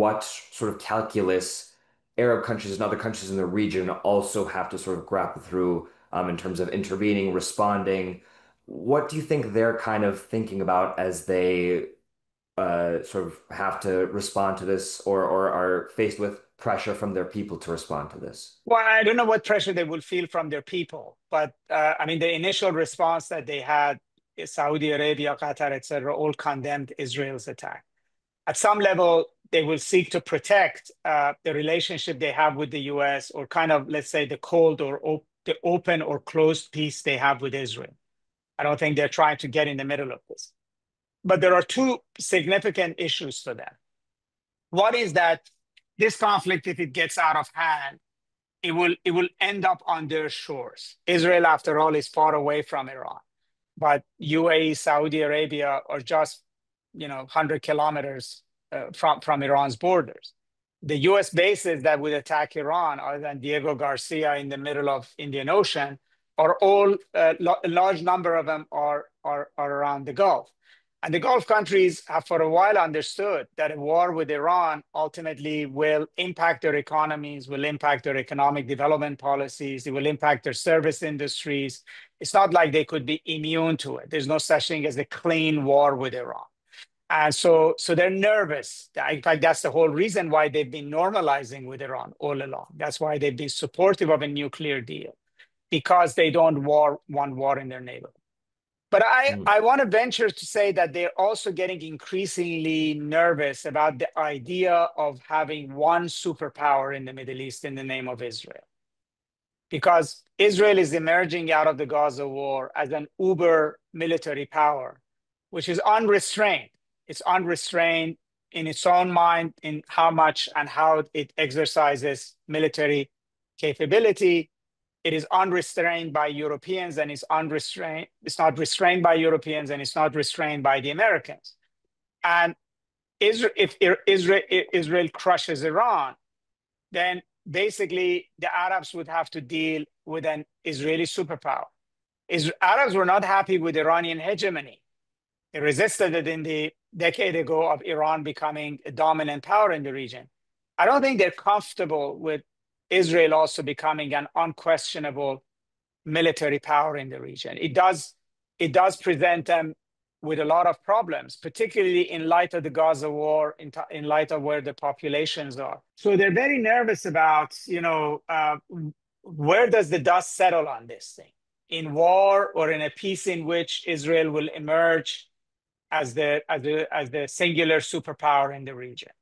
what sort of calculus Arab countries and other countries in the region also have to sort of grapple through in terms of intervening, responding. What do you think they're kind of thinking about as they sort of have to respond to this or are faced with pressure from their people to respond to this? Well, I don't know what pressure they will feel from their people, but I mean, the initial response that they had, Saudi Arabia, Qatar, etc., all condemned Israel's attack. At some level, they will seek to protect the relationship they have with the US, or kind of, let's say, the cold or the open or closed peace they have with Israel. I don't think they're trying to get in the middle of this. But there are two significant issues for them. One is that this conflict, if it gets out of hand, it will end up on their shores. Israel, after all, is far away from Iran, but UAE, Saudi Arabia are just 100 kilometers from Iran's borders. The U.S. bases that would attack Iran, other than Diego Garcia in the middle of Indian Ocean, are all a large number of them are around the Gulf. And the Gulf countries have for a while understood that a war with Iran ultimately will impact their economies, will impact their economic development policies, it will impact their service industries. It's not like they could be immune to it. There's no such thing as a clean war with Iran. And so they're nervous. In fact, that's the whole reason why they've been normalizing with Iran all along. That's why they've been supportive of a nuclear deal, because they don't want war in their neighborhood. But I want to venture to say that they're also getting increasingly nervous about the idea of having one superpower in the Middle East in the name of Israel. Because Israel is emerging out of the Gaza war as an uber military power, which is unrestrained. It's unrestrained in its own mind, in how much and how it exercises military capability. It is unrestrained by Europeans, and it's not restrained by Europeans, and it's not restrained by the Americans. And if Israel crushes Iran, then basically the Arabs would have to deal with an Israeli superpower. Arabs were not happy with Iranian hegemony. They resisted it in the decade ago of Iran becoming a dominant power in the region. I don't think they're comfortable with Israel also becoming an unquestionable military power in the region. It does present them with a lot of problems, particularly in light of the Gaza war, in light of where the populations are. So they're very nervous about, where does the dust settle on this thing? In war or in a peace in which Israel will emerge as the singular superpower in the region.